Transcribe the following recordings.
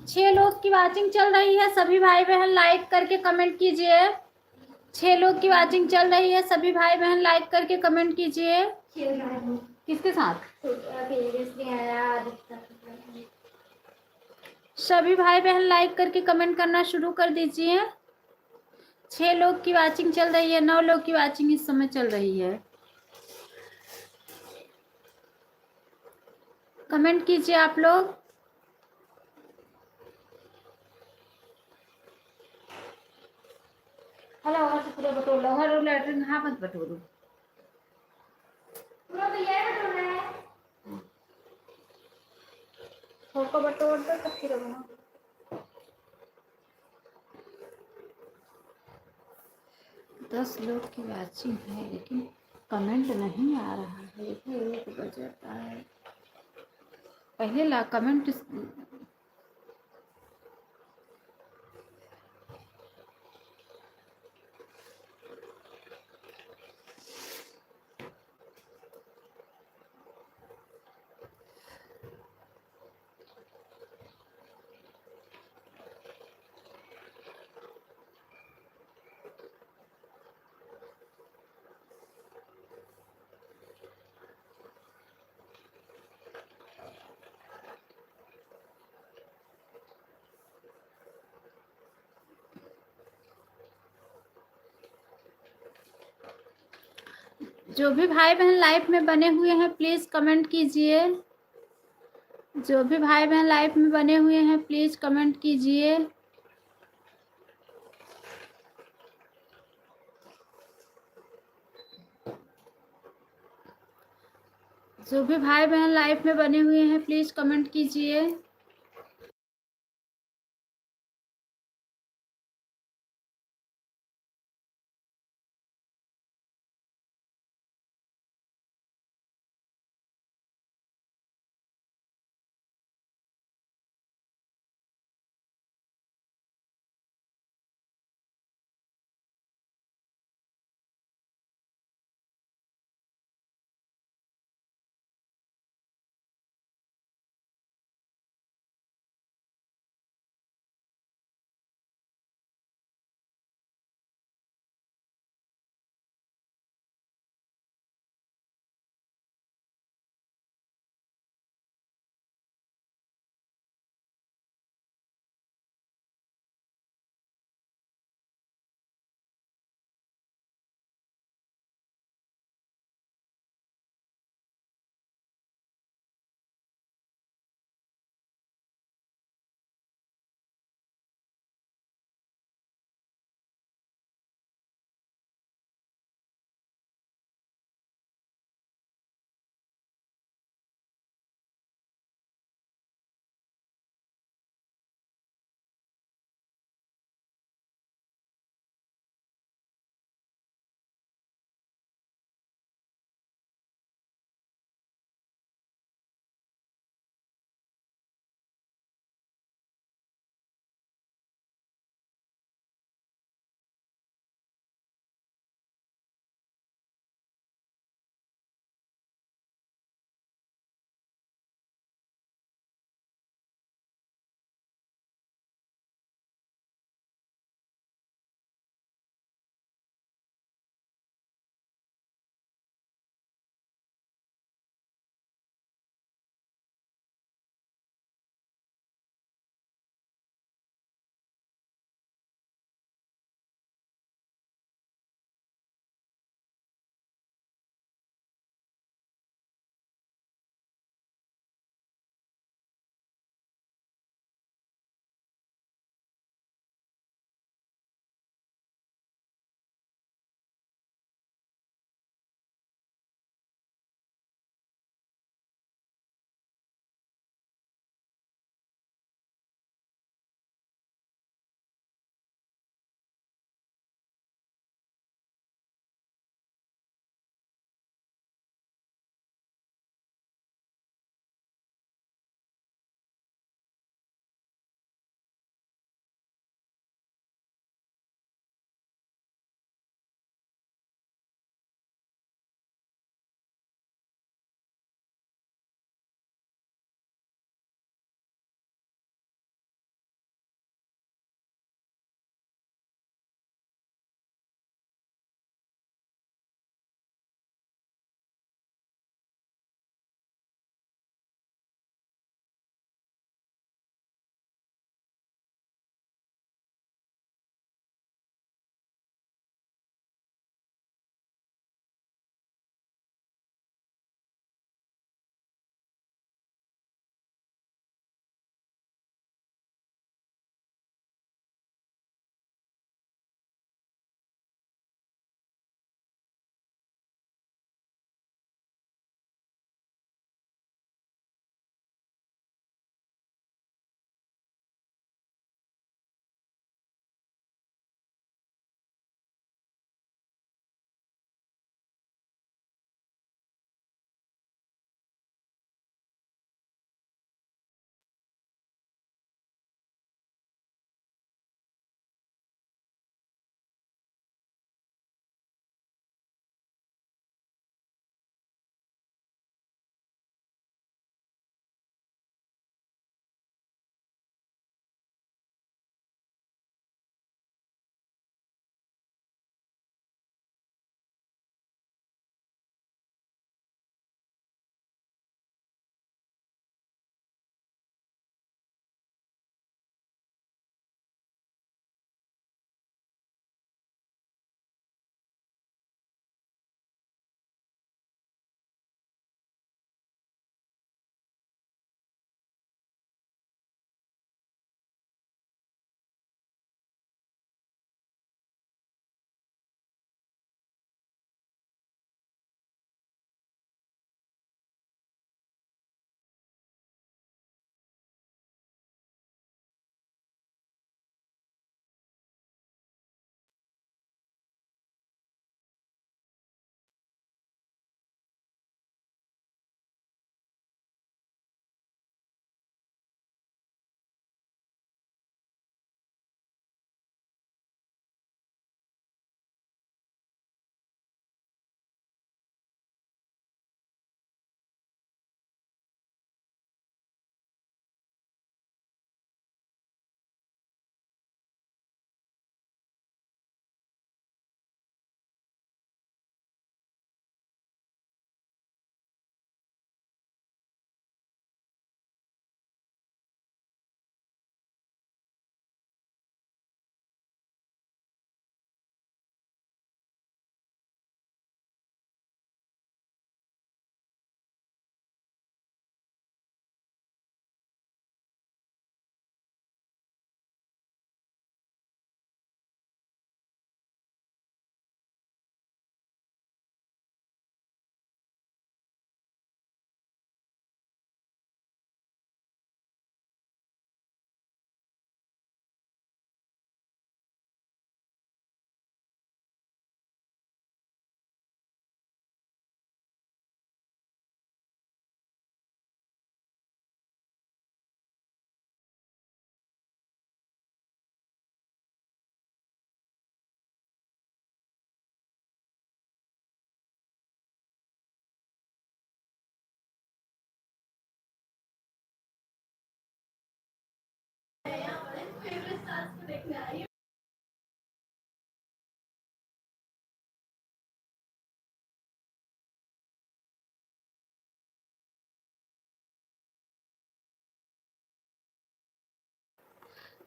6 लोग की वाचिंग चल रही है, सभी भाई बहन लाइक करके कमेंट कीजिए। 6 लोग की वाचिंग चल रही है, सभी भाई बहन लाइक करके कमेंट कीजिए। किसके साथ? सभी भाई बहन लाइक करके कमेंट करना शुरू कर दीजिए। 6 लोग की वाचिंग चल रही है, 9 लोग की वाचिंग इस समय चल रही है। कमेंट कीजिए आप लोग। हेलो, और पूरा बटोर लो, हर लेटरिन हाँ मत बटोरो, पूरा तो ये बटोरना है। फोटो बटोर दो तो फिर बना। 10 लोग की वाचिंग है लेकिन कमेंट नहीं आ रहा है। देखो 1 बज रहा है, पहले ला कमेंट। जो भी भाई बहन लाइव में बने हुए हैं प्लीज कमेंट कीजिए। जो भी भाई बहन लाइव में बने हुए हैं प्लीज कमेंट कीजिए। जो भी भाई बहन लाइव में बने हुए हैं प्लीज कमेंट कीजिए।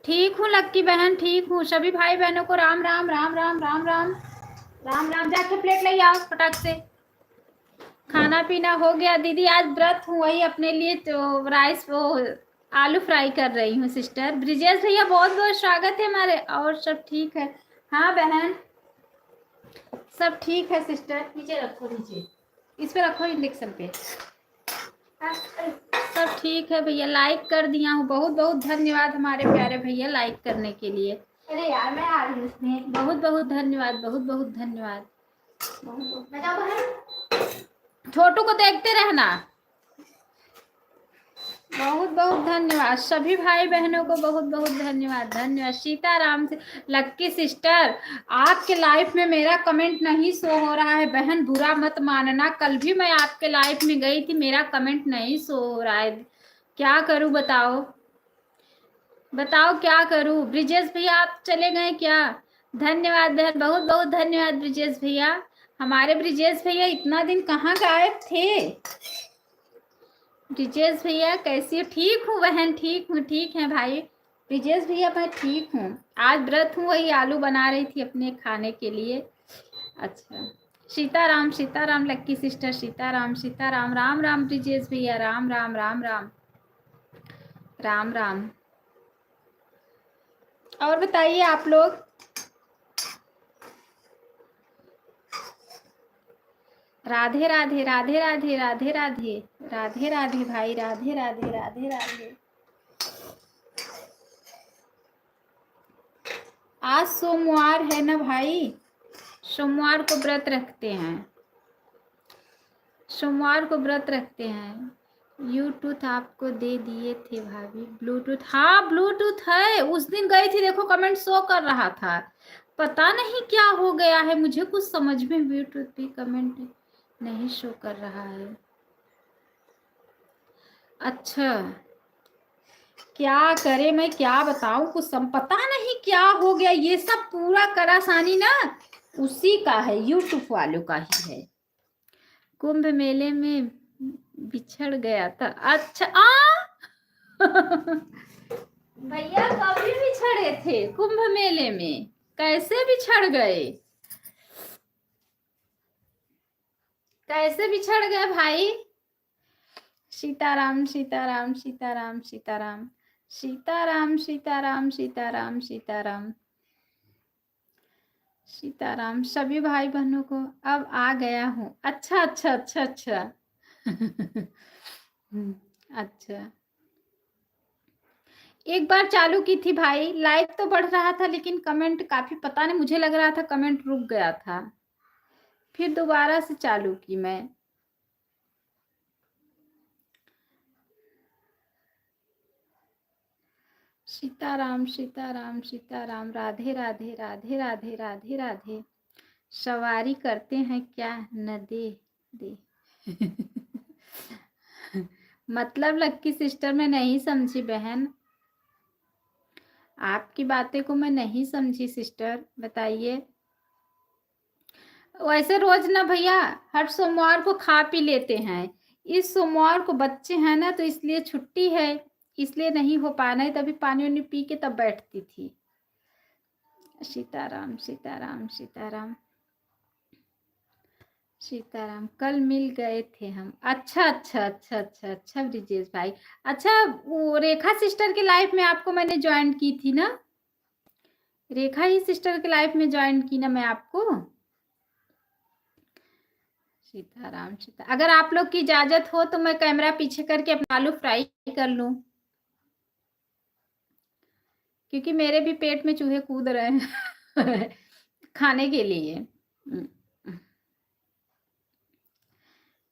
ठीक हूँ लक्की बहन, ठीक हूँ। सभी भाई बहनों को राम राम राम राम राम राम राम राम। जाके प्लेट ले आओ फटाक से। खाना पीना हो गया दीदी, आज व्रत हूँ, वही अपने लिए तो राइस वो आलू फ्राई कर रही हूँ सिस्टर। ब्रिजेश भैया बहुत बहुत स्वागत है हमारे। और सब ठीक है? हाँ बहन सब ठीक है सिस्टर। नीचे रखो, नीचे इस पे रखो, इंडक्शन पे। सब ठीक है भैया, लाइक कर दिया हूँ। बहुत बहुत धन्यवाद हमारे प्यारे भैया लाइक करने के लिए। अरे यार मैं आ रही हूँ उसमें। बहुत बहुत धन्यवाद, बहुत बहुत धन्यवाद। छोटू को देखते रहना। बहुत बहुत धन्यवाद सभी भाई बहनों को, बहुत बहुत धन्यवाद धन्यवाद। सीताराम से लक्की सिस्टर, आपके लाइफ में मेरा कमेंट नहीं शो हो रहा है बहन, बुरा मत मानना। कल भी मैं आपके लाइफ में गई थी, मेरा कमेंट नहीं शो हो रहा है, क्या करूं बताओ बताओ क्या करूं। ब्रिजेश भैया आप चले गए क्या? धन्यवाद बहन, बहुत बहुत धन्यवाद ब्रिजेश भैया। हमारे ब्रिजेश भैया इतना दिन कहाँ गायब थे? ब्रिजेश भैया कैसी हो? ठीक हूँ बहन, ठीक हूँ, ठीक है भाई। ब्रिजेश भैया मैं ठीक हूँ, आज व्रत हूँ, वही आलू बना रही थी अपने खाने के लिए। अच्छा सीताराम सीताराम लक्की सिस्टर, सीताराम सीताराम, राम राम ब्रिजेश भैया, राम राम राम राम राम राम। और बताइए आप लोग। राधे राधे राधे राधे राधे राधे राधे राधे भाई, राधे राधे राधे राधे। आज सोमवार है ना भाई, सोमवार को व्रत रखते हैं, सोमवार को व्रत रखते हैं। यूट्यूब आपको दे दिए थे भाभी ब्लूटूथ? हाँ ब्लूटूथ है, उस दिन गई थी देखो कमेंट शो कर रहा था, पता नहीं क्या हो गया है मुझे कुछ समझ में, ब्लूटूथ भी कमेंट नहीं शो कर रहा है। अच्छा क्या करे, मैं क्या बताऊं, कुछ पता नहीं क्या हो गया। ये सब पूरा करासानी ना उसी का है, यूट्यूब वालों का ही है। कुंभ मेले में बिछड़ गया था? अच्छा भैया कभी बिछड़े थे कुंभ मेले में? कैसे बिछड़ गए, कैसे बिछड़ गए भाई? सीताराम सीताराम सीताराम सीताराम सीताराम सीताराम सीताराम सीताराम सीताराम। सभी भाई बहनों को अब आ गया हूँ। अच्छा अच्छा अच्छा अच्छा अच्छा एक बार चालू की थी भाई, लाइक तो बढ़ रहा था लेकिन कमेंट काफी, पता नहीं मुझे लग रहा था कमेंट रुक गया था, फिर दोबारा से चालू की मैं। सीताराम सीताराम सीताराम, राधे राधे राधे राधे राधे राधे। सवारी करते हैं क्या न दे दे मतलब लक्की सिस्टर मैं नहीं समझी बहन, आपकी बातें को मैं नहीं समझी सिस्टर, बताइए। वैसे रोज ना भैया हर सोमवार को खा पी लेते हैं, इस सोमवार को बच्चे हैं ना तो इसलिए छुट्टी है, इसलिए नहीं हो पा रहा है, तभी पानी वानी पी के तब बैठती थी। सीताराम सीताराम सीताराम सीताराम, कल मिल गए थे हम। अच्छा अच्छा अच्छा अच्छा अच्छा ब्रिजेश भाई, अच्छा वो रेखा सिस्टर के लाइफ में आपको मैंने ज्वाइन की थी ना, रेखा ही सिस्टर के लाइफ में ज्वाइन की ना मैं आपको। सीताराम सीता, अगर आप लोग की इजाजत हो तो मैं कैमरा पीछे करके अपना आलू फ्राई कर लूं, क्योंकि मेरे भी पेट में चूहे कूद रहे हैं खाने के लिए।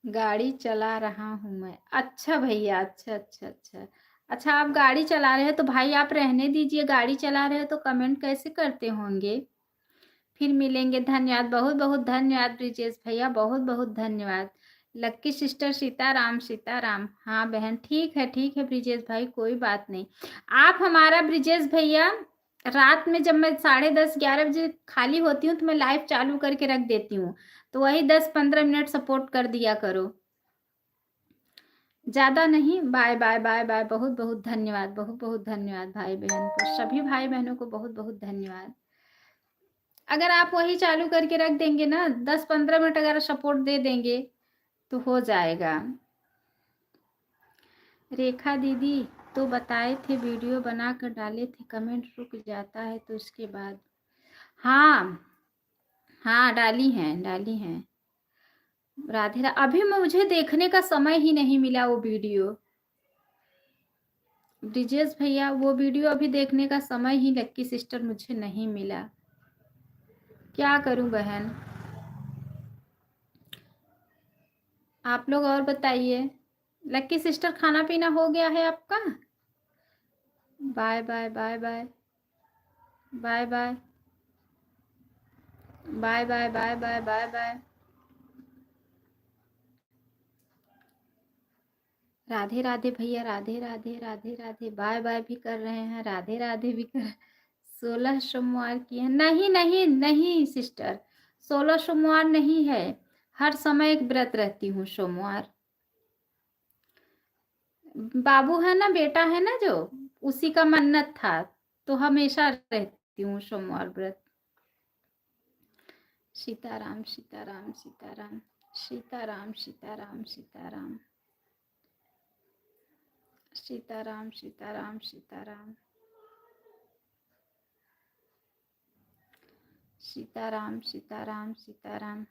गाड़ी चला रहा हूं मैं। अच्छा भैया, अच्छा अच्छा अच्छा अच्छा, आप गाड़ी चला रहे हैं तो भाई आप रहने दीजिए, गाड़ी चला रहे हैं तो कमेंट कैसे करते होंगे। फिर मिलेंगे, धन्यवाद, बहुत बहुत धन्यवाद ब्रिजेश भैया, बहुत बहुत धन्यवाद। लक्की सिस्टर सीताराम सीताराम, हाँ बहन ठीक है ब्रिजेश भाई, कोई बात नहीं। आप हमारा ब्रिजेश भैया रात में जब मैं 10:30-11 बजे खाली होती हूँ तो मैं लाइव चालू करके रख देती हूँ। तो वही 10-15 मिनट सपोर्ट कर दिया करो। ज़्यादा नहीं। Bye, bye, bye, bye. बहुत-बहुत धन्यवाद, बहुत-बहुत धन्यवाद भाई-बहन को, सभी भाई-बहनों को बहुत-बहुत धन्यवाद। अगर आप वही चालू करके रख देंगे ना, 10-15 मिनट अगर सपोर्ट दे देंगे, तो हो जाएगा। रेखा दीदी तो बताए थे वीडियो बनाकर डाले थे, कमेंट रुक जाता है तो उसके बाद। हाँ, हाँ, डाली हैं, डाली हैं। अभी मुझे देखने का समय ही नहीं मिला वो वीडियो। ब्रिजेश भैया वो वीडियो अभी देखने का समय ही लक्की सिस्टर मुझे नहीं मिला। क्या करूं बहन। आप लोग और बताइए। लक्की सिस्टर खाना पीना हो गया है आपका? Bye bye bye bye bye bye bye bye bye bye bye bye. Radhe Radhe भैया, राधे राधे राधे राधे। बाय बाय भी कर रहे हैं, राधे राधे भी कर। 16 सोमवार की है? नहीं नहीं नहीं सिस्टर, 16 सोमवार नहीं है। हर समय एक व्रत रहती हूँ सोमवार। बाबू है ना, बेटा है ना जो, उसी का मन्नत था, तो हमेशा रहती हूँ सोमवार व्रत। सीताराम सीताराम सीताराम सीताराम सीताराम सीताराम सीताराम सीताराम सीताराम सीताराम सीताराम सीताराम।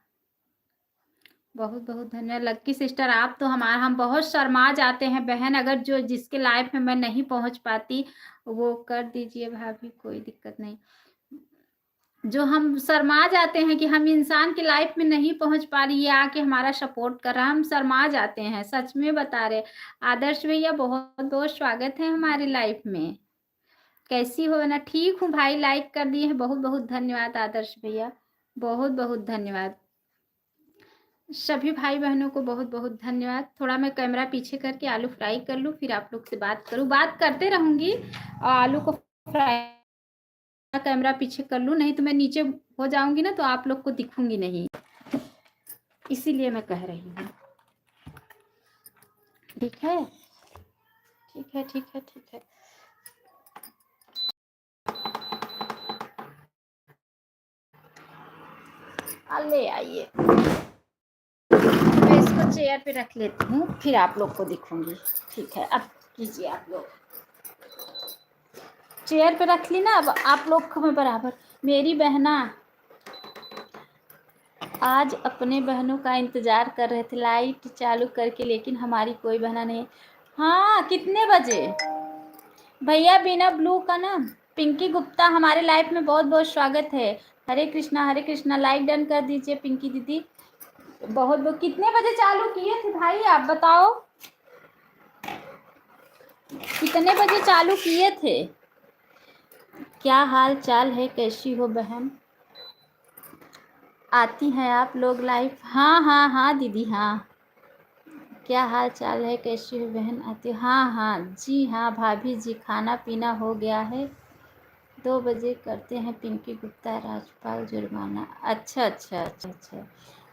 बहुत बहुत धन्यवाद लक्की सिस्टर। आप तो हम बहुत शर्मा जाते हैं बहन, अगर जो जिसके लाइफ में मैं नहीं पहुंच पाती वो कर दीजिए भाभी, कोई दिक्कत नहीं। जो हम शर्मा जाते हैं कि हम इंसान की लाइफ में नहीं पहुंच पा रही है, आके हमारा सपोर्ट कर रहा है, हम शर्मा जाते हैं, सच में बता रहे। आदर्श भैया बहुत बहुत स्वागत है हमारी लाइफ में। कैसी हो ना? ठीक हूँ भाई, लाइक कर दिए हैं, बहुत बहुत धन्यवाद आदर्श भैया, बहुत बहुत धन्यवाद। सभी भाई बहनों को बहुत बहुत धन्यवाद। थोड़ा मैं कैमरा पीछे करके आलू फ्राई कर लूँ, फिर आप लोग से बात करूँ। बात करते रहूंगी और आलू को फ्राई, कैमरा पीछे कर लूँ, नहीं तो मैं नीचे हो जाऊंगी ना तो आप लोग को दिखूंगी नहीं, इसीलिए मैं कह रही हूँ। ठीक है ठीक है ठीक है ठीक है। ले आइए, मैं इसको चेयर पे रख लेती हूँ, फिर आप लोग को दिखूंगी। ठीक है, अब कीजिए आप लोग। चेयर पे रख ली ना, अब आप लोग को मैं बराबर। मेरी बहना आज अपने बहनों का इंतजार कर रहे थे लाइट चालू करके, लेकिन हमारी कोई बहना नहीं। हाँ, कितने बजे भैया? बिना ब्लू का ना, पिंकी गुप्ता हमारे लाइफ में बहुत बहुत स्वागत है। हरे कृष्णा, लाइक डन कर दीजिए पिंकी दीदी। बहुत बहुत। कितने बजे चालू किए थे भाई आप बताओ, कितने बजे चालू किए थे? क्या हाल चाल है, कैसी हो बहन? आती हैं आप लोग लाइव? हाँ हाँ हाँ दीदी, हाँ। क्या हाल चाल है, कैसी हो बहन? आती? हाँ हाँ जी, हाँ भाभी जी, खाना पीना हो गया है, 2 बजे करते हैं। पिंकी गुप्ता, राजपाल जुर्माना। अच्छा अच्छा अच्छा अच्छा।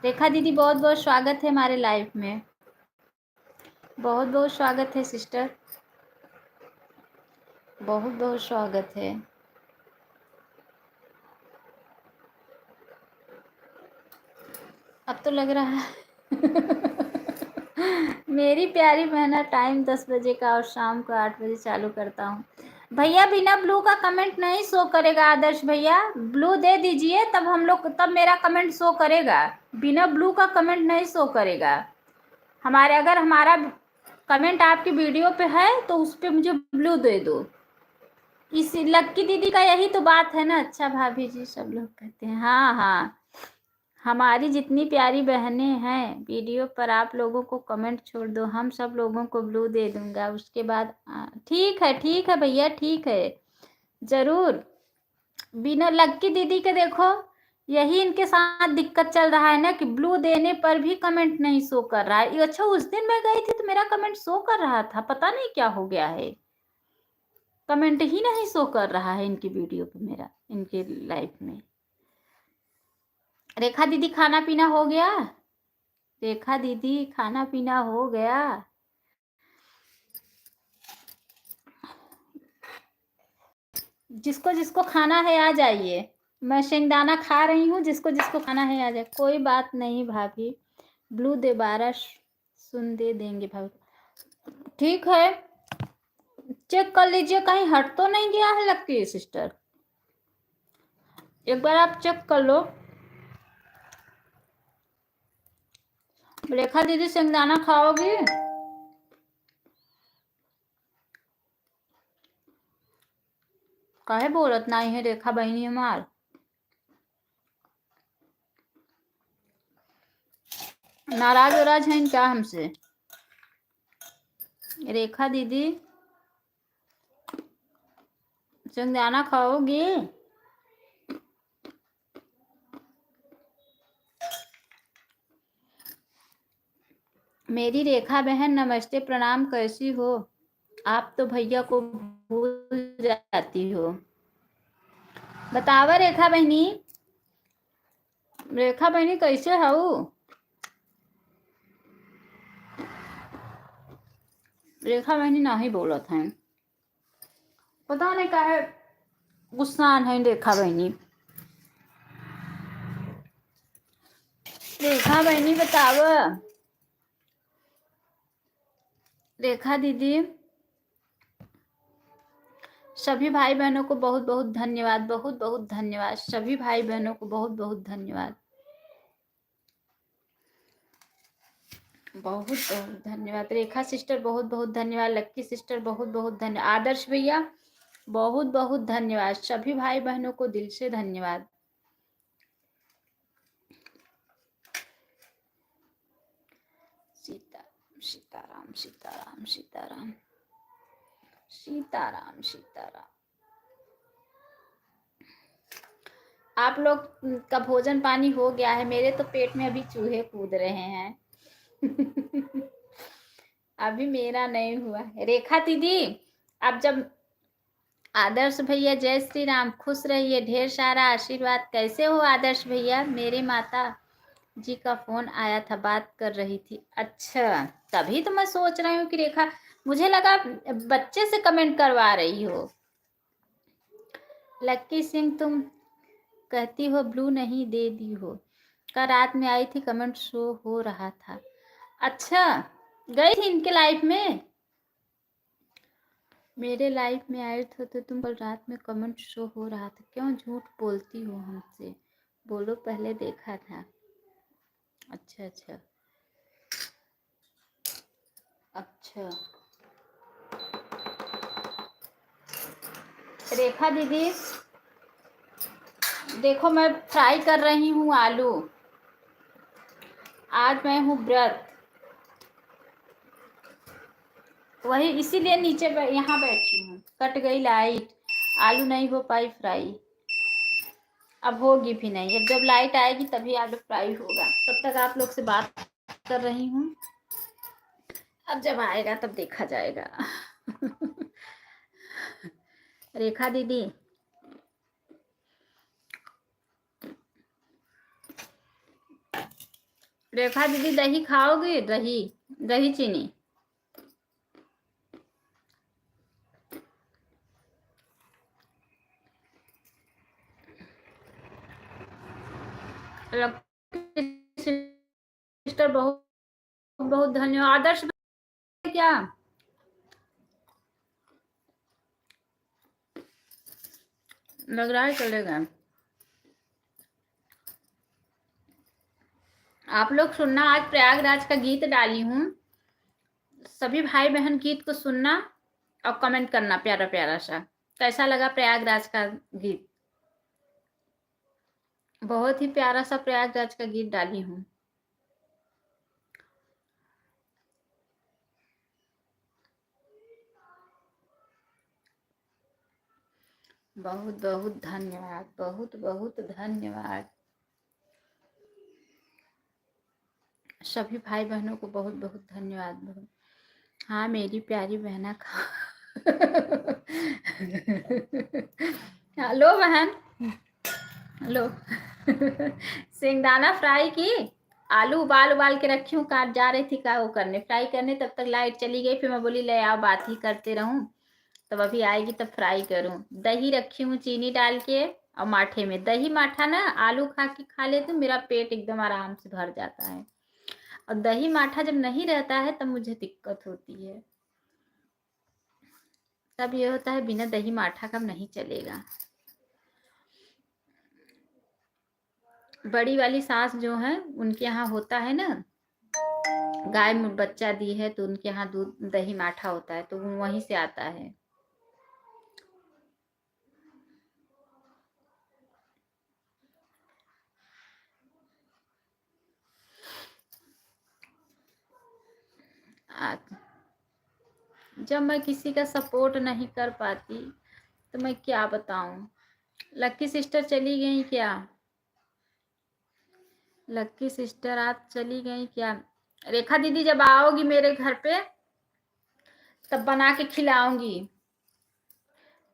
रेखा दीदी बहुत बहुत स्वागत है हमारे लाइव में, बहुत बहुत स्वागत है सिस्टर, बहुत बहुत स्वागत है। अब तो लग रहा है मेरी प्यारी बहना, टाइम 10 बजे का और शाम को 8 बजे चालू करता हूँ। भैया बिना ब्लू का कमेंट नहीं शो करेगा आदर्श भैया, ब्लू दे दीजिए तब हम लोग, तब मेरा कमेंट शो करेगा। बिना ब्लू का कमेंट नहीं शो करेगा हमारे। अगर हमारा कमेंट आपकी वीडियो पे है तो उस पर मुझे ब्लू दे दो। इस लक्की दीदी का यही तो बात है ना। अच्छा भाभी जी, सब लोग कहते हैं। हाँ हाँ, हमारी जितनी प्यारी बहनें हैं वीडियो पर, आप लोगों को कमेंट छोड़ दो, हम सब लोगों को ब्लू दे दूंगा। उसके बाद ठीक है भैया, ठीक है, जरूर। बिना लक्की दीदी के देखो, यही इनके साथ दिक्कत चल रहा है ना कि ब्लू देने पर भी कमेंट नहीं शो कर रहा है। अच्छा, उस दिन मैं गई थी तो मेरा कमेंट शो कर रहा था, पता नहीं क्या हो गया है। कमेंट ही नहीं शो कर रहा है इनकी वीडियो पे, मेरा इनके लाइफ में। रेखा दीदी खाना पीना हो गया? रेखा दीदी खाना पीना हो गया? जिसको जिसको खाना है आ जाइए। मैं शेंगदाना खा रही हूँ, जिसको जिसको खाना है आ जाए। कोई बात नहीं भाभी, ब्लू दोबारा सुन दे देंगे भाभी। ठीक है, चेक कर लीजिए कहीं हट तो नहीं गया है लक्की सिस्टर, एक बार आप चेक कर लो। रेखा दीदी शेंगदाना खाओगी? काहे बोलत नहीं है रेखा बहनी हमार? नाराज वराज है क्या हमसे? रेखा दीदी शेंगदाना खाओगी? मेरी रेखा बहन नमस्ते प्रणाम, कैसी हो आप? तो भैया को भूल जाती हो। बतावा रेखा बहनी, रेखा बहनी कैसे हो? रेखा बहनी नहीं बोलत है, पता नहीं काहे गुस्सान है रेखा बहनी। रेखा बहनी बताव। रेखा दीदी सभी भाई बहनों को बहुत बहुत धन्यवाद, बहुत बहुत धन्यवाद। सभी भाई बहनों को बहुत बहुत धन्यवाद, बहुत बहुत धन्यवाद। रेखा सिस्टर बहुत बहुत धन्यवाद। लक्की सिस्टर बहुत बहुत धन्यवाद। आदर्श भैया बहुत बहुत धन्यवाद। सभी भाई बहनों को दिल से धन्यवाद। सीताराम सीताराम सीताराम सीताराम सीताराम। आप लोग का भोजन पानी हो गया है? मेरे तो पेट में अभी चूहे कूद रहे हैं। अभी मेरा नहीं हुआ है। रेखा दीदी अब जब आदर्श भैया जय श्री राम, खुश रहिए, ढेर सारा आशीर्वाद। कैसे हो आदर्श भैया? मेरे माता जी का फोन आया था, बात कर रही थी। अच्छा, तभी तो मैं सोच रही हूँ कि रेखा, मुझे लगा बच्चे से कमेंट करवा रही हो। लक्की सिंह तुम कहती हो ब्लू नहीं दे दी हो, कल रात में आई थी, कमेंट शो हो रहा था। अच्छा, गई थी इनके लाइफ में? मेरे लाइफ में आए थे तो तुम कल रात में कमेंट शो हो रहा था। क्यों झूठ बोलती हो हमसे? बोलो पहले देखा था। अच्छा अच्छा अच्छा। रेखा दीदी देखो, मैं फ्राई कर रही हूँ आलू। आज मैं हूँ व्रत, वही इसीलिए नीचे यहाँ बैठी हूँ। कट गई लाइट, आलू नहीं हो पाई फ्राई। अब होगी भी नहीं, अब जब लाइट आएगी तभी आलू फ्राई होगा। तब तक आप लोग से बात कर रही हूँ, अब जब आएगा तब देखा जाएगा। रेखा दीदी रेखा दीदी दही खाओगी? दही, दही चीनी। सिस्टर बहुत बहुत धन्यवाद। आदर्श क्या लग रहा है चलेगा? आप लोग सुनना, आज प्रयागराज का गीत डाली हूँ। सभी भाई बहन गीत को सुनना और कमेंट करना प्यारा प्यारा सा, कैसा लगा प्रयागराज का गीत। बहुत ही प्यारा सा प्रयागराज का गीत डाली हूँ। बहुत बहुत धन्यवाद, बहुत बहुत धन्यवाद। सभी भाई बहनों को बहुत बहुत धन्यवाद। हाँ मेरी प्यारी बहना खा लो बहन, लो। सिंगदाना फ्राई की, आलू उबाल उबाल के रखी हूँ, काट जा रही थी का वो करने, फ्राई करने, तब तक लाइट चली गई। फिर मैं बोली ले आओ बात ही करते रहूं, तब अभी आएगी तब फ्राई करूं। दही रखी हूँ चीनी डाल के, और माठे में दही माठा ना आलू खा के खा ले तो मेरा पेट एकदम आराम से भर जाता है, और दही माठा जब नहीं रहता है तब मुझे दिक्कत होती है। तब ये होता है बिना दही माठा का नहीं चलेगा। बड़ी वाली सास जो है उनके यहाँ होता है ना, गाय में बच्चा दी है तो उनके यहाँ दूध दही माठा होता है, तो वहीं से आता है। जब मैं किसी का सपोर्ट नहीं कर पाती तो मैं क्या बताऊं। लक्की सिस्टर चली गई क्या? लक्की सिस्टर आप चली गई क्या? रेखा दीदी जब आओगी मेरे घर पे तब बना के खिलाऊंगी,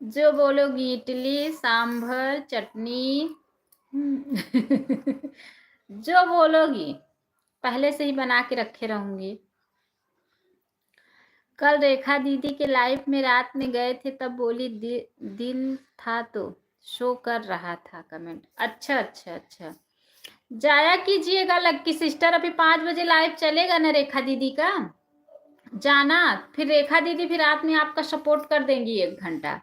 जो बोलोगी, इडली सांभर चटनी। जो बोलोगी पहले से ही बना के रखे रहूंगी। कल रेखा दीदी के लाइफ में रात में गए थे तब बोली दिल था तो शो कर रहा था कमेंट। अच्छा अच्छा अच्छा, जाया कीजिएगा लक्की सिस्टर, अभी 5 बजे लाइव चलेगा ना रेखा दीदी का, जाना। फिर रेखा दीदी फिर रात में आपका सपोर्ट कर देंगी 1 घंटा।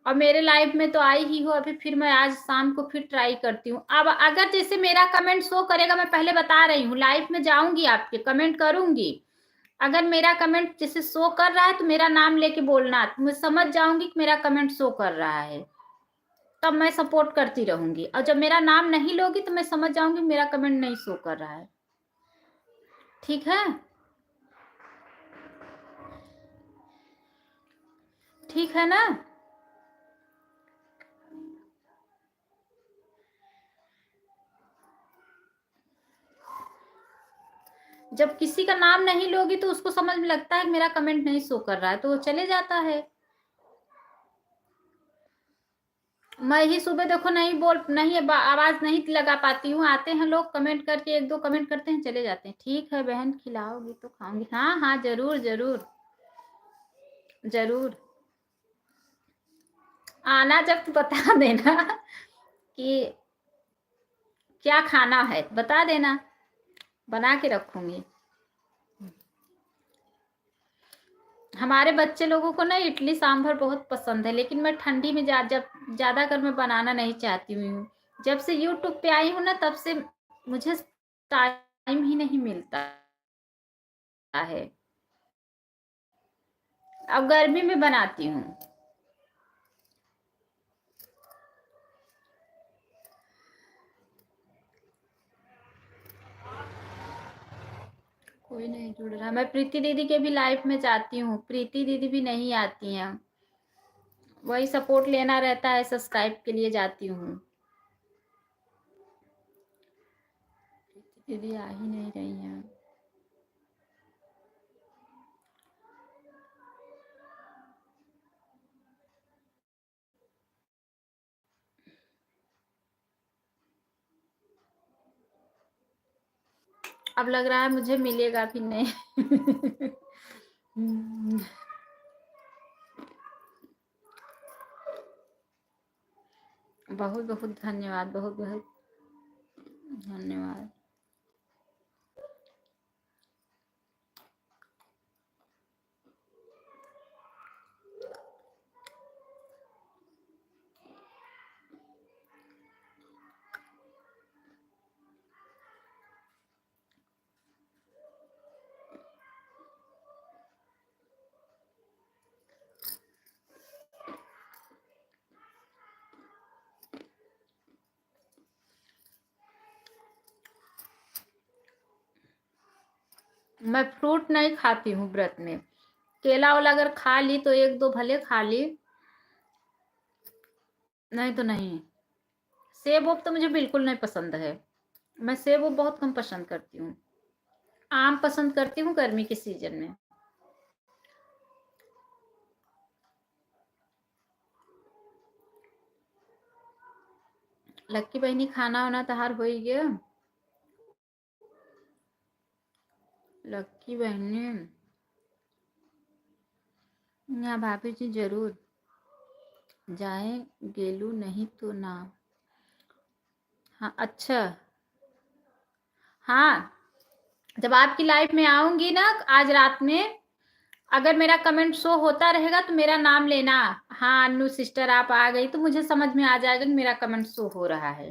और मेरे लाइव में तो आई ही हो अभी, फिर मैं आज शाम को फिर ट्राई करती हूँ। अब अगर जैसे मेरा कमेंट शो करेगा, मैं पहले बता रही हूँ, लाइव में जाऊंगी आपके कमेंट करूंगी, अगर मेरा कमेंट जैसे शो कर रहा है तो मेरा नाम लेके बोलना, तो मैं समझ जाऊंगी कि मेरा कमेंट शो कर रहा है, तब मैं सपोर्ट करती रहूंगी। और जब मेरा नाम नहीं लोगी तो मैं समझ जाऊंगी मेरा कमेंट नहीं शो कर रहा है। ठीक है, ठीक है ना? जब किसी का नाम नहीं लोगी तो उसको समझ में लगता है कि मेरा कमेंट नहीं शो कर रहा है, तो वो चले जाता है। मैं ही सुबह देखो नहीं बोल नहीं आवाज नहीं लगा पाती हूँ, आते हैं लोग कमेंट करके, 1-2 कमेंट करते हैं चले जाते हैं। ठीक है बहन, खिलाओगी तो खाऊंगी। हाँ हाँ, जरूर जरूर जरूर आना, जब तो बता देना कि क्या खाना है, बता देना, बना के रखूंगी। हमारे बच्चे लोगों को ना इडली सांभर बहुत पसंद है, लेकिन मैं ठंडी में जब ज्यादा कर मैं बनाना नहीं चाहती हूँ। जब से यूट्यूब पे आई हूँ ना तब से मुझे टाइम ही नहीं मिलता है। अब गर्मी में बनाती हूँ। कोई नहीं जुड़ रहा। मैं प्रीति दीदी के भी लाइफ में जाती हूँ, प्रीति दीदी भी नहीं आती हैं, वही सपोर्ट लेना रहता है, सब्सक्राइब के लिए जाती हूँ। प्रीति दीदी आ ही नहीं रही हैं। अब लग रहा है मुझे मिलेगा भी नहीं। बहुत बहुत धन्यवाद, बहुत बहुत धन्यवाद। मैं फ्रूट नहीं खाती हूँ व्रत में। केला वाला अगर खा ली तो 1-2 भले खा ली, नहीं तो नहीं। सेब वोब तो मुझे बिल्कुल नहीं पसंद है, मैं सेब वोब बहुत कम पसंद करती हूँ। आम पसंद करती हूँ गर्मी के सीजन में। लक्की बहनी खाना वाना तहार हो ही गया। लक्की बहनी यहाँ भाभी जी जरूर जाए, गेलू नहीं तो ना। हाँ अच्छा, हाँ जब आपकी लाइफ में आऊंगी ना आज रात में, अगर मेरा कमेंट शो होता रहेगा तो मेरा नाम लेना। हाँ अन्नू सिस्टर आप आ गई तो मुझे समझ में आ जाएगा कि मेरा कमेंट शो हो रहा है।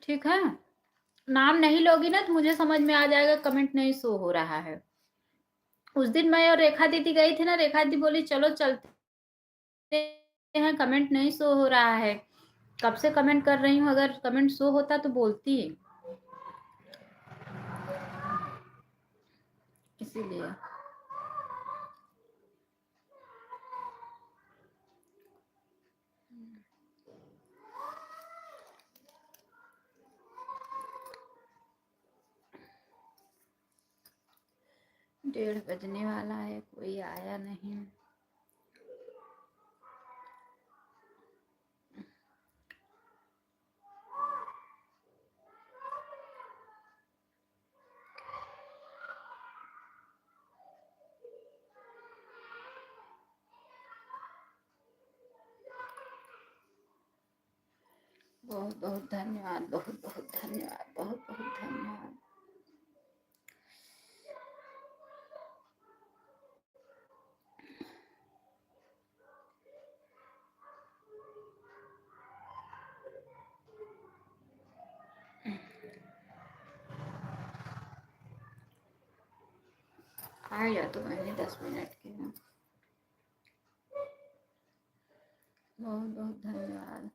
ठीक है, नाम नहीं लोगी ना तो मुझे समझ में आ जाएगा कमेंट नहीं शो हो रहा है। उस दिन मैं और रेखा दीदी गई थी ना, रेखा दीदी बोली चलो चलते हैं, कमेंट नहीं शो हो रहा है। कब से कमेंट कर रही हूँ, अगर कमेंट शो होता तो बोलती, इसीलिए। डेढ़ बजने वाला है, कोई आया नहीं। बहुत बहुत धन्यवाद, बहुत बहुत धन्यवाद, बहुत बहुत धन्यवाद। आएगा तो मैंने 10 मिनट के लिए। बहुत बहुत धन्यवाद।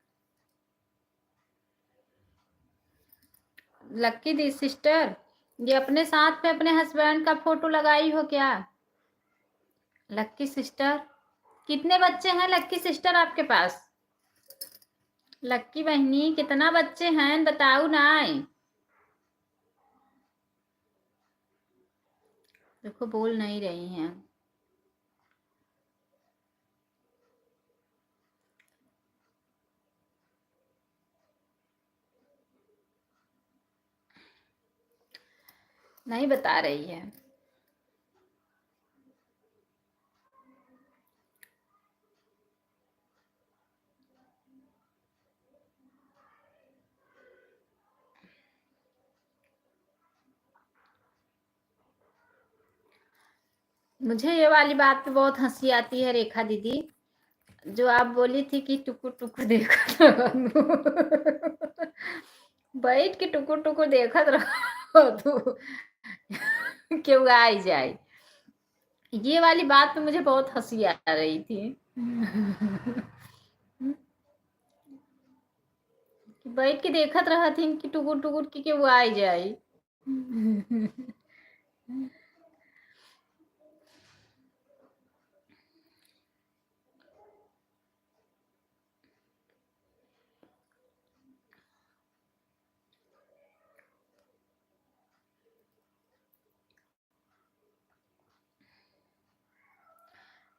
लक्की दी सिस्टर, ये अपने साथ में अपने हस्बैंड का फोटो लगाई हो क्या? लक्की सिस्टर, कितने बच्चे हैं लक्की सिस्टर आपके पास? लक्की बहनी कितना बच्चे हैं बताओ ना। देखो बोल नहीं रही हैं। नहीं बता रही है। मुझे ये वाली बात पे बहुत हंसी आती है रेखा दीदी, जो आप बोली थी कि टुकुर टुकुर देखत रहो। बैठ के टुकुर टुकुर देखत रहो तू, क्यों आई जाए। ये वाली बात पे मुझे बहुत हंसी आ रही थी। बैठ के देखत रहा थी कि टुकुर टुकुर की वो आई जाए।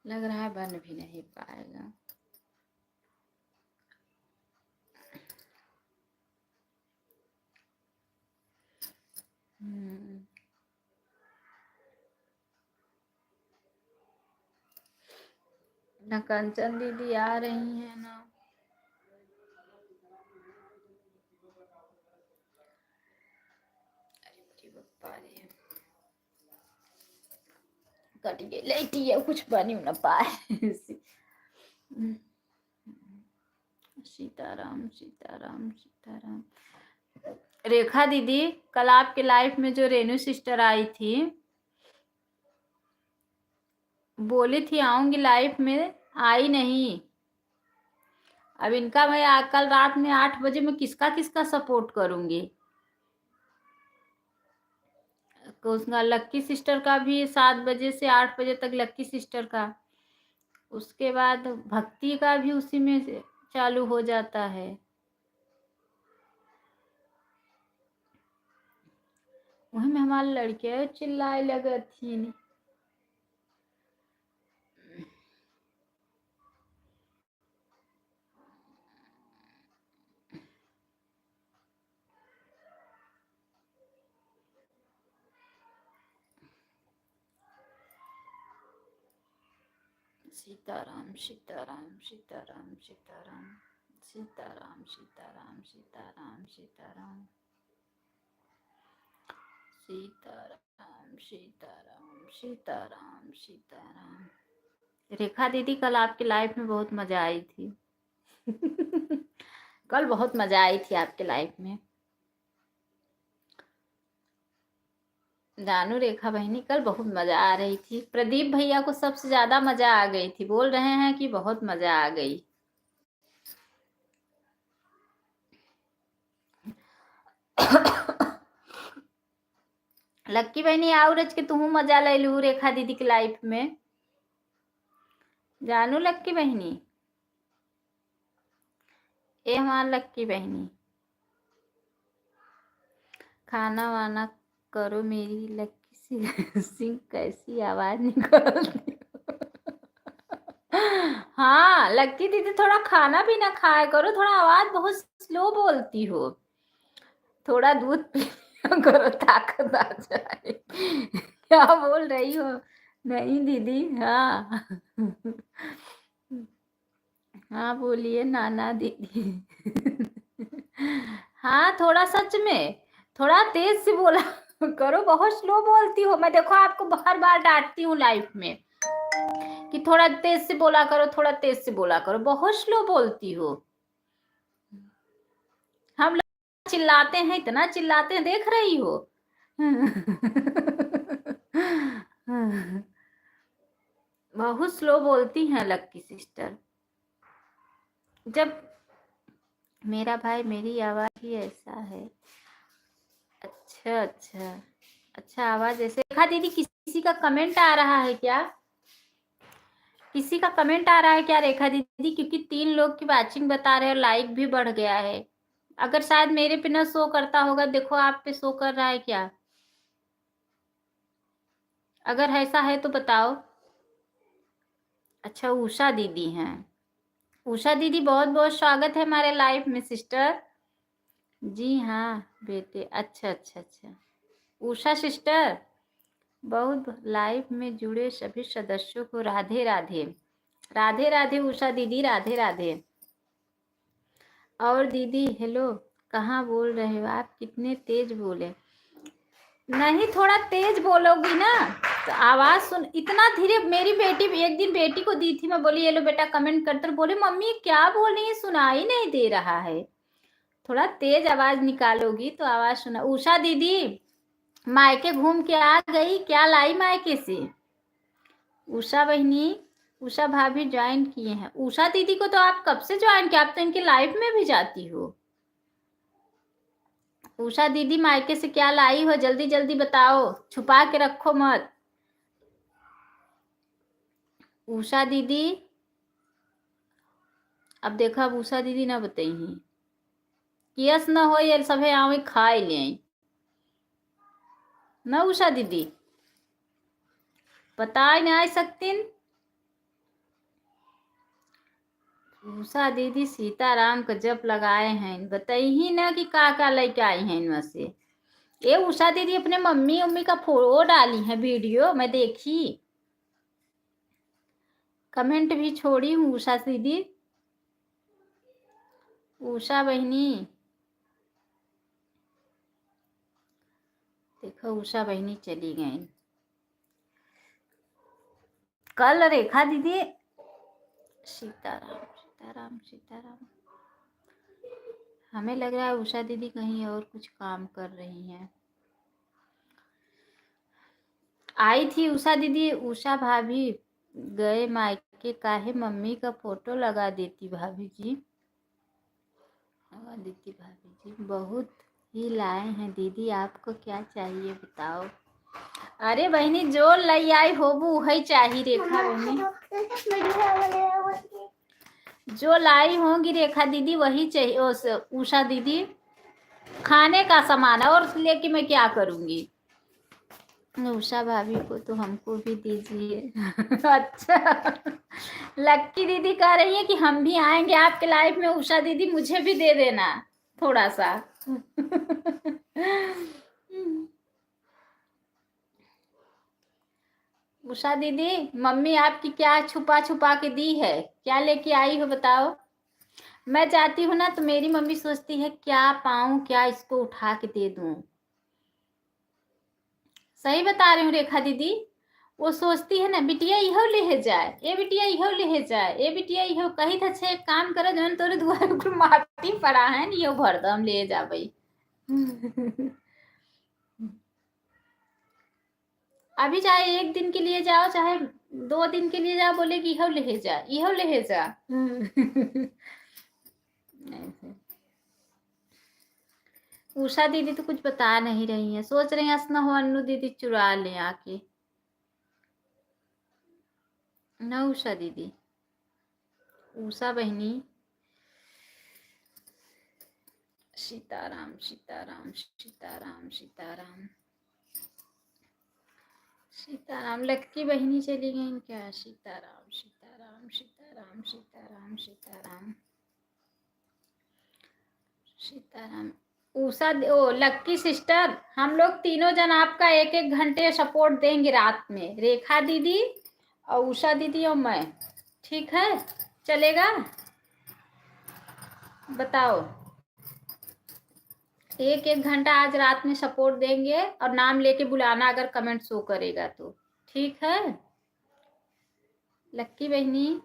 लग रहा है बन भी नहीं पाएगा। ना कंचन दीदी आ रही है ना। कट गई लेटी है, कुछ बनी ना पाए। सीताराम सीताराम सीताराम। रेखा दीदी, कल आपके लाइफ में जो रेनू सिस्टर आई थी, बोली थी आऊंगी लाइफ में, आई नहीं। अब इनका मैं कल रात में 8 बजे मैं किसका किसका सपोर्ट करूंगी। उसका लक्की सिस्टर का भी 7 बजे से 8 बजे तक लक्की सिस्टर का, उसके बाद भक्ति का भी उसी में से चालू हो जाता है। वही में हमारी लड़कियां चिल्लाए लगा थी। सीताराम सीताराम सीताराम सीताराम सीताराम सीताराम सीताराम सीताराम सीताराम सीताराम सीताराम सीताराम। रेखा दीदी कल आपकी लाइफ में बहुत मजा आई थी। कल बहुत मजा आई थी आपके लाइफ में। जानू रेखा बहनी कल बहुत मजा आ रही थी। प्रदीप भैया को सबसे ज्यादा मजा आ गई थी, बोल रहे हैं कि बहुत मजा आ गई। लक्की बहनी आओ रच के तू मजा ले लू रेखा दीदी की लाइफ में। जानू लक्की बहनी, ए हमार लक्की बहनी, खाना वाना करो मेरी लक्की सिंह कैसी आवाज निकलती। हाँ लक्की दीदी थोड़ा खाना भी ना खाया करो, थोड़ा आवाज बहुत स्लो बोलती हो, थोड़ा दूध पिया करो ताकत आ जाए। क्या बोल रही हो? नहीं दीदी, हाँ हाँ बोलिए नाना दीदी। हाँ थोड़ा सच में थोड़ा तेज से बोला करो, बहुत स्लो बोलती हो। मैं देखो आपको बार बार डांटती हूँ लाइफ में कि थोड़ा तेज से बोला करो, थोड़ा तेज से बोला करो, बहुत स्लो बोलती हो। हम लोग चिल्लाते हैं, इतना चिल्लाते हैं, देख रही हो। बहुत स्लो बोलती हैं लक्की सिस्टर। जब मेरा भाई मेरी आवाज ही ऐसा है। अच्छा अच्छा अच्छा, आवाज ऐसे। रेखा दीदी किसी का कमेंट आ रहा है क्या? किसी का कमेंट आ रहा है क्या रेखा दीदी? क्योंकि 3 लोग की वाचिंग बता रहे हैं, लाइक भी बढ़ गया है। अगर शायद मेरे पे ना शो करता होगा, देखो आप पे शो कर रहा है क्या? अगर ऐसा है तो बताओ। अच्छा उषा दीदी हैं। उषा दीदी बहुत बहुत स्वागत है हमारे लाइफ में सिस्टर। जी हाँ बेटे, अच्छा अच्छा अच्छा। उषा सिस्टर, बहुत लाइफ में जुड़े सभी सदस्यों को राधे राधे। राधे राधे उषा दीदी, राधे राधे। और दीदी हेलो, कहाँ बोल रहे हो आप? कितने तेज बोले। नहीं थोड़ा तेज बोलोगी ना तो आवाज सुन। इतना धीरे मेरी बेटी, एक दिन बेटी को दी थी मैं, बोली ये लो बेटा कमेंट करते, बोले मम्मी क्या बोल रही है, सुनाई नहीं दे रहा है। थोड़ा तेज आवाज निकालोगी तो आवाज सुना। उषा दीदी मायके घूम के आ गई, क्या लाई मायके से? उषा बहनी, उषा भाभी ज्वाइन किए हैं। उषा दीदी को तो आप कब से ज्वाइन किया, आप तो इनकी लाइफ में भी जाती हो। उषा दीदी मायके से क्या लाई हो, जल्दी जल्दी बताओ, छुपा के रखो मत। उषा दीदी, अब देखो अब उषा दीदी ना बताई यस न हो, ये सभे आवे खाई ले न। उषा दीदी बताई ना आ सकतीन। उषा दीदी सीताराम का जप लगाए हैं, बताई ही ना कि का लेके आई हैं इनमें से। ये उषा दीदी अपने मम्मी उम्मी का फोटो डाली है, वीडियो मैं देखी, कमेंट भी छोड़ी हूँ। उषा दीदी, उषा बहनी देखो, उषा बहनी चली गई। कल रेखा दीदी, सीताराम सीताराम सीताराम। हमें लग रहा है उषा दीदी कहीं और कुछ काम कर रही हैं। आई थी उषा दीदी, उषा भाभी गए मायके, काहे मम्मी का फोटो लगा देती भाभी जी, लगा देती भाभी जी। बहुत ही लाए हैं दीदी, आपको क्या चाहिए बताओ। अरे बहनी जो लई आई हो वो वही चाहिए रेखा बहनी, जो लाई होंगी रेखा दीदी वही चाहिए। उषा दीदी खाने का सामान है, और लेके मैं क्या करूंगी। उषा भाभी को तो हमको भी दीजिए। अच्छा लक्की दीदी कह रही है कि हम भी आएंगे आपके लाइफ में, उषा दीदी मुझे भी दे देना थोड़ा सा। उषा दीदी, मम्मी आपकी क्या छुपा छुपा के दी है, क्या लेके आई हो बताओ। मैं जाती हूँ ना तो मेरी मम्मी सोचती है क्या पाऊं, क्या इसको उठा के दे दूं। सही बता रही हूँ रेखा दीदी। वो सोचती है ना बिटिया इहो ले जाए, ए बिटिया इहो ले जाए, ए बिटिया इहो कही था छे, एक काम करो जन तोरे दुआर पर माटी पड़ा है इहो भर दम ले जा भाई। अभी चाहे एक दिन के लिए जाओ चाहे 2 दिन के लिए जाओ, बोलेगी इहो ले जा, इहो ले जा। उषा दीदी तो कुछ बता नहीं रही है, सोच रही हैं असना हो अन्नू दीदी चुरा ले आके। न उषा दीदी, उषा बहनी। सीताराम सीताराम सीताराम सीताराम सीताराम। लक्की बहनी चली गई क्या। सीताराम सीताराम सीताराम सीताराम सीताराम सीताराम। उषा ओ लक्की सिस्टर, हम लोग तीनों जन आपका 1-1 घंटे सपोर्ट देंगे रात में, रेखा दीदी और उषा दीदी और मैं, ठीक है चलेगा। बताओ 1-1 घंटा आज रात में सपोर्ट देंगे और नाम लेके बुलाना अगर कमेंट शो करेगा तो, ठीक है लक्की बहनी।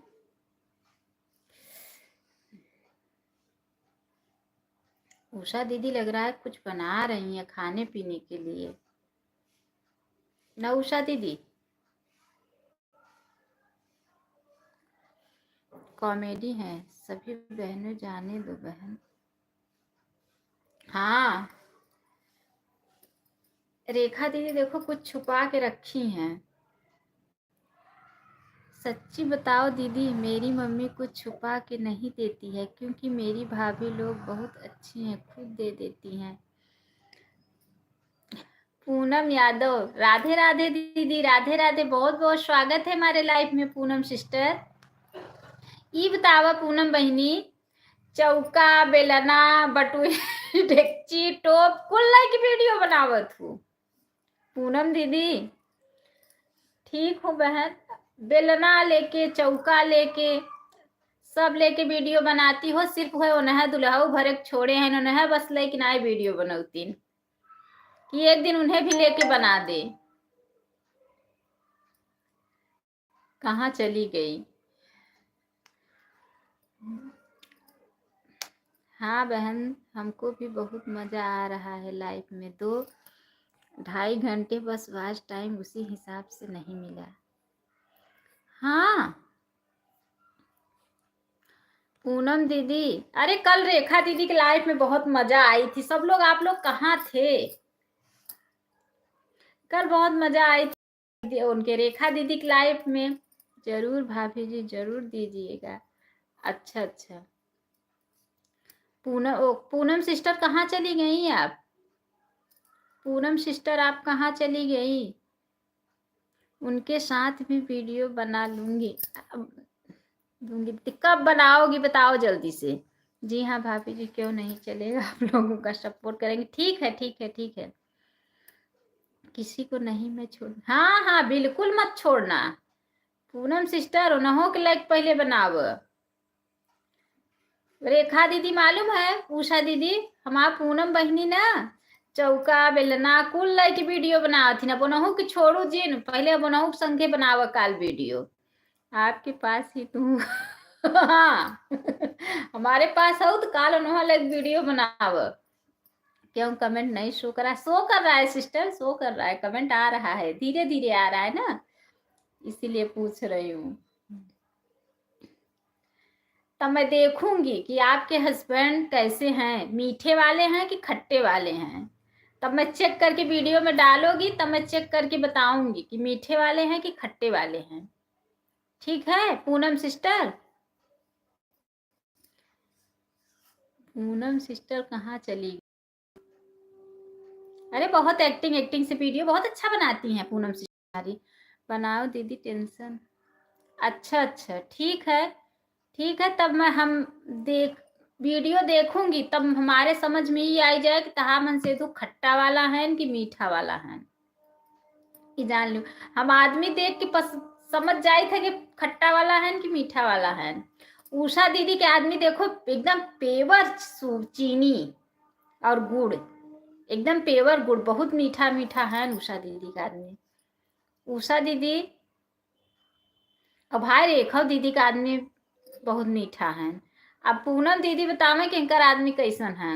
उषा दीदी लग रहा है कुछ बना रही है खाने पीने के लिए, ना उषा दीदी। कॉमेडी है, सभी बहनों जाने दो बहन। हाँ रेखा दीदी देखो कुछ छुपा के रखी हैं। सच्ची बताओ दीदी, मेरी मम्मी कुछ छुपा के नहीं देती है क्योंकि मेरी भाभी लोग बहुत अच्छी हैं, खुद दे देती हैं। पूनम यादव, राधे राधे दीदी, राधे राधे, बहुत बहुत स्वागत है हमारे लाइफ में पूनम सिस्टर। ई बतावा पूनम बहनी, चौका बेलना बटुई डेकची टोप कुल की वीडियो बनावत हूँ। पूनम दीदी ठीक हूँ बहन, बेलना लेके चौका लेके सब लेके वीडियो बनाती हो, सिर्फ है उन्हें दुल्हाऊ भरे छोड़े हैं उन्हें बस, लेकिन आई वीडियो बनौती कि एक दिन उन्हें भी लेके बना दे। कहाँ चली गई। हाँ बहन, हमको भी बहुत मजा आ रहा है लाइफ में, 2-2.5 घंटे बस वॉच टाइम उसी हिसाब से नहीं मिला। हाँ पूनम दीदी, अरे कल रेखा दीदी की लाइफ में बहुत मजा आई थी, सब लोग आप लोग कहाँ थे। कल बहुत मजा आई थी उनके रेखा दीदी की लाइफ में। जरूर भाभी जी जरूर दीजिएगा। अच्छा अच्छा पूनम सिस्टर कहाँ चली गई आप। पूनम सिस्टर आप कहाँ चली गई। उनके साथ भी वीडियो बना लूंगी दूंगी, कब बनाओगी बताओ जल्दी से। जी हाँ भाभी जी क्यों नहीं चलेगा, आप लोगों का सपोर्ट करेंगे। ठीक है ठीक है ठीक है, किसी को नहीं मैं छोड़। हाँ हाँ बिल्कुल मत छोड़ना। पूनम सिस्टर उन्हों के लाइक पहले बनाव। रेखा दीदी मालूम है, उषा दीदी हमारा पूनम बहनी ना चौका बेलना कुल लाइक वीडियो बनावत थी ना, बोनहु की छोड़ू जिन पहले बोनहु संगे बनाव काल वीडियो। आपके पास ही तू हाँ हमारे पास हो तो काल उन्होंने लाइक वीडियो बनाव। क्यों कमेंट नहीं शो करा, शो कर रहा है सिस्टर, शो कर रहा है, कमेंट आ रहा है, धीरे धीरे आ रहा है ना, इसीलिए पूछ रही हूँ। तब मैं देखूंगी कि आपके हस्बैंड कैसे हैं, मीठे वाले हैं कि खट्टे वाले हैं। तब मैं चेक करके वीडियो में डालोगी, तब मैं चेक करके बताऊंगी कि मीठे वाले हैं कि खट्टे वाले हैं। ठीक है पूनम सिस्टर। पूनम सिस्टर कहाँ चली। अरे बहुत एक्टिंग एक्टिंग से वीडियो बहुत अच्छा बनाती हैं पूनम सिस्टर। बनाओ दीदी टेंशन। अच्छा अच्छा ठीक है ठीक है, तब मैं हम देख वीडियो देखूंगी तब हमारे समझ में ये आई जाए कि तहा मन से तो खट्टा वाला है कि मीठा वाला है। कि जान लो हम आदमी देख के समझ जाए थे कि खट्टा वाला है कि मीठा वाला है। उषा दीदी के आदमी देखो एकदम पेवर चीनी और गुड़, एकदम पेवर गुड़, बहुत मीठा मीठा है उषा दीदी का आदमी। उषा दीदी और भाई रेखा दीदी का आदमी बहुत मीठा है। अब पूनम दीदी बतावे कि इनका आदमी कैसन है।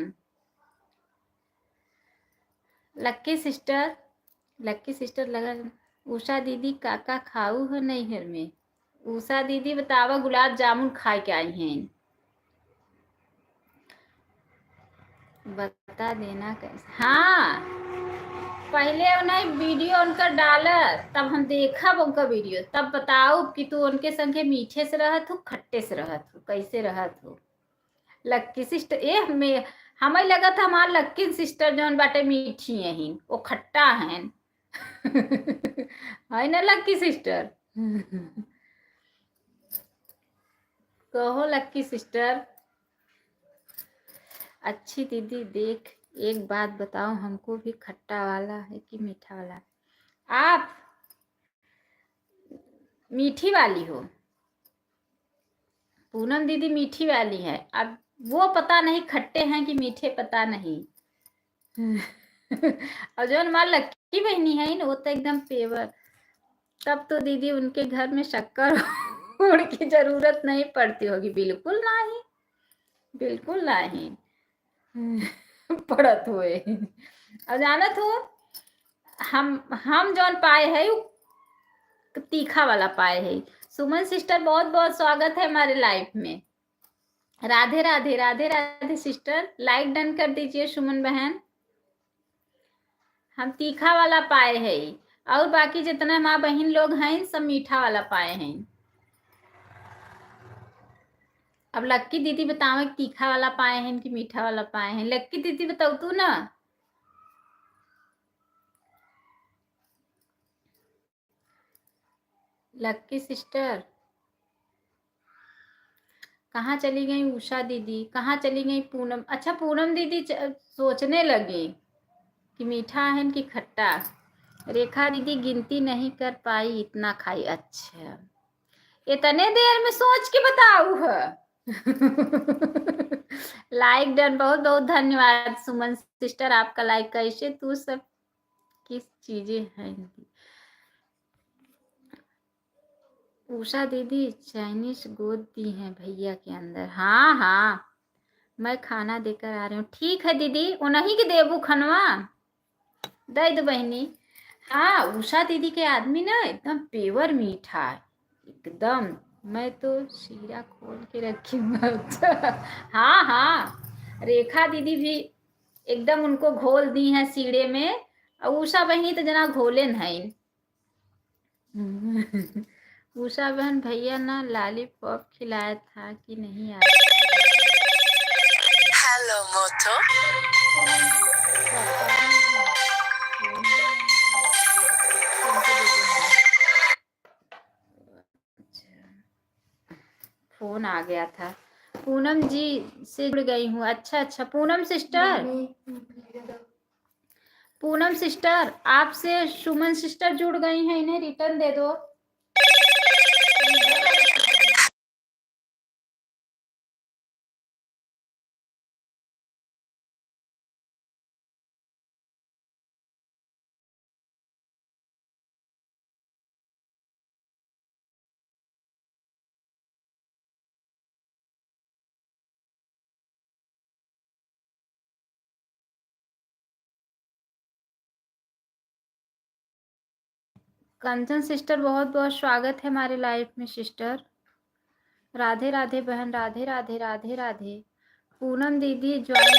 लक्की सिस्टर लगा उषा दीदी काका खाऊ है नैहर में। उषा दीदी बतावा गुलाब जामुन खा के आई हैं, बता देना कैसे। हाँ पहले उन्हें वीडियो उनका डाला तब हम देखा उनका वीडियो, तब बताओ कि तू उनके संगे मीठे से रहत हो खट्टे से रहत हो कैसे रहत हो। लक्की सिस्टर हमें लगा था हमार लक्की सिस्टर जौन बाटे मीठी है वो खट्टा है है ना लक्की सिस्टर कहो लक्की सिस्टर। अच्छी दीदी देख एक बात बताओ, हमको भी खट्टा वाला है कि मीठा वाला। आप मीठी वाली हो, पूनम दीदी मीठी वाली है। अब वो पता नहीं खट्टे हैं कि मीठे, पता नहीं और जो हमारी लक्की बहनी है ना वो तो एकदम पेवर। तब तो दीदी उनके घर में शक्कर गुड़ की जरूरत नहीं पड़ती होगी। बिल्कुल नहीं, बिल्कुल नहीं पड़त हुए। और जानत हो हम जौन पाए है तीखा वाला पाए है। सुमन सिस्टर बहुत बहुत स्वागत है हमारे लाइफ में। Radhe Radhe Radhe Radhe sister, like done कर दीजिए सुमन बहन। हम तीखा वाला पाए है और बाकी जितना माँ बहन लोग हैं सब मीठा वाला पाए हैं। अब लक्की दीदी बताओ तीखा वाला पाए हैं कि मीठा वाला पाए हैं। लक्की दीदी बताओ तू ना। लक्की सिस्टर कहाँ चली गई उषा दीदी, कहाँ चली गई पूनम। अच्छा पूनम दीदी सोचने लगी कि मीठा है कि खट्टा। रेखा दीदी गिनती नहीं कर पाई इतना खाई। अच्छा इतने देर में सोच के बताऊ है लाइक डन, बहुत बहुत धन्यवाद सुमन सिस्टर आपका लाइक। कैसे तू सब किस चीजें हैं। उषा दीदी चाइनीज गोद दी है भैया के अंदर। हाँ हाँ मैं खाना देकर आ रही हूँ। ठीक है दीदी उन्हीं के देबू खनवा दे दो बहनी। हाँ उषा दीदी के आदमी ना एकदम पेवर मीठा है एकदम। मैं तो शीरा खोल के रखी हूँ अच्छा हाँ हाँ रेखा दीदी भी एकदम उनको घोल दी है सीड़े में। और उषा बहनी तो जना घोलन है उषा बहन भैया ना लॉलीपॉप खिलाया था कि नहीं यार। हेलो मोटो फोन आ गया था। पूनम जी से जुड़ गई हूँ। अच्छा अच्छा पूनम सिस्टर आपसे सुमन सिस्टर जुड़ गई हैं, इन्हें रिटर्न दे दो। कंचन सिस्टर बहुत बहुत स्वागत है हमारे लाइफ में सिस्टर। राधे राधे बहन, राधे राधे राधे राधे। पूनम दीदी ज्वाइन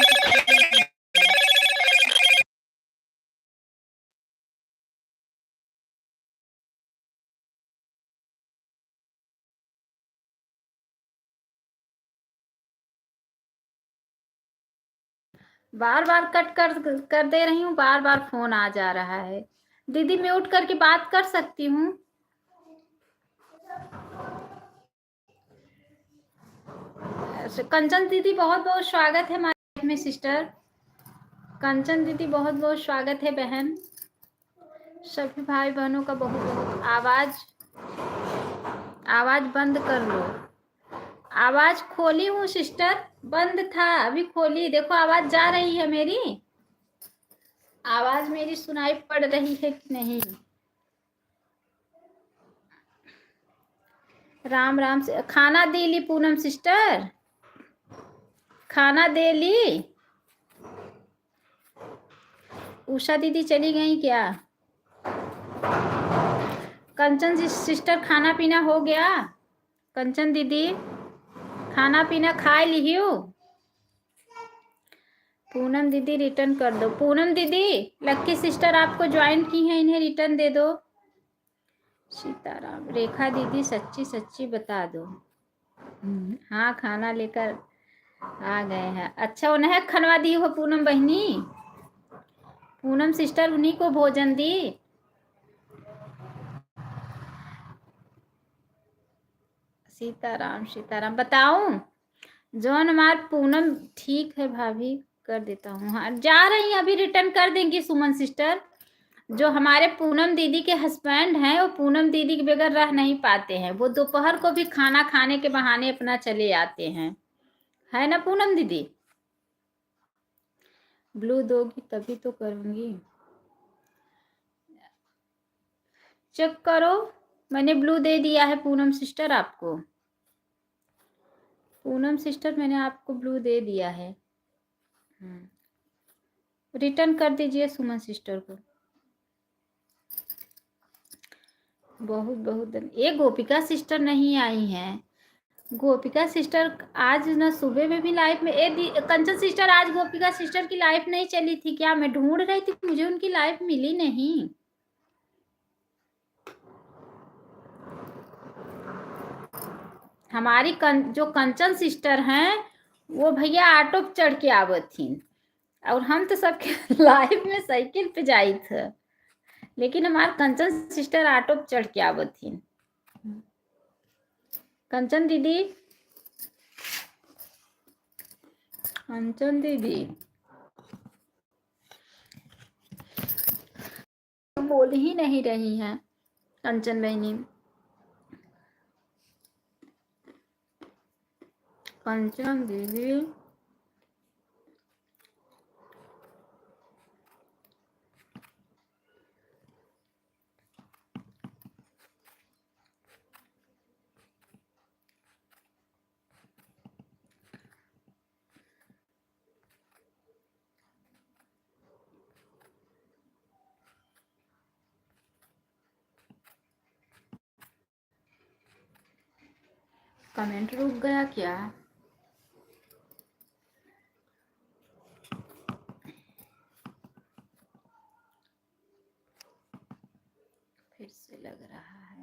बार बार कट कर दे रही हूँ, बार बार फोन आ जा रहा है। दीदी म्यूट करके बात कर सकती हूँ। कंचन दीदी बहुत बहुत स्वागत है हमारे में सिस्टर। कंचन दीदी बहुत बहुत स्वागत है बहन। सभी भाई बहनों का बहुत बहुत आवाज बंद कर लो। आवाज खोली हूँ सिस्टर, बंद था अभी खोली। देखो आवाज जा रही है मेरी, आवाज मेरी सुनाई पड़ रही है कि नहीं? राम राम से खाना दे ली पूनम सिस्टर? खाना दे ली? उषा दीदी चली गई क्या? कंचन सिस्टर खाना पीना हो गया? कंचन दीदी खाना पीना खा ली हो? पूनम दीदी रिटर्न कर दो। पूनम दीदी लक्की सिस्टर आपको ज्वाइन की हैं, इन्हें रिटर्न दे दो। सीताराम रेखा दीदी सच्ची सच्ची बता दो। हाँ खाना लेकर आ गए हैं। अच्छा उन्हें खनवा दी हो पूनम बहनी? पूनम सिस्टर उन्हीं को भोजन दी? सीताराम सीताराम बताऊं? जौन हमार पूनम ठीक है भाभी कर देता हूँ। हाँ जा रही हैं, अभी रिटर्न कर देंगी सुमन सिस्टर। जो हमारे पूनम दीदी के हस्बैंड हैं वो पूनम दीदी के बगैर रह नहीं पाते हैं। वो दोपहर को भी खाना खाने के बहाने अपना चले आते हैं, है ना पूनम दीदी? ब्लू दोगी तभी तो करूंगी। चेक करो, मैंने ब्लू दे दिया है पूनम सिस्टर आपको। पूनम सिस्टर मैंने आपको ब्लू दे दिया है। रिटर्न कर दीजिए सुमन सिस्टर को। बहुत बहुत ये गोपिका सिस्टर नहीं आई हैं। गोपिका सिस्टर आज ना सुबह में भी लाइफ में कंचन सिस्टर आज गोपिका सिस्टर की लाइफ नहीं चली थी क्या? मैं ढूंढ रही थी, मुझे उनकी लाइफ मिली नहीं। हमारी जो कंचन सिस्टर हैं वो भैया ऑटो पे चढ़ के आवत थी, और हम तो सबके लाइफ में साइकिल पे जाई थे, लेकिन हमारे कंचन सिस्टर ऑटो पे चढ़ के आवत थी। कंचन दीदी, कंचन दीदी बोल ही नहीं रही हैं कंचन बहनी। कंचन दीदी कमेंट रुक गया क्या? फिर से लग रहा है।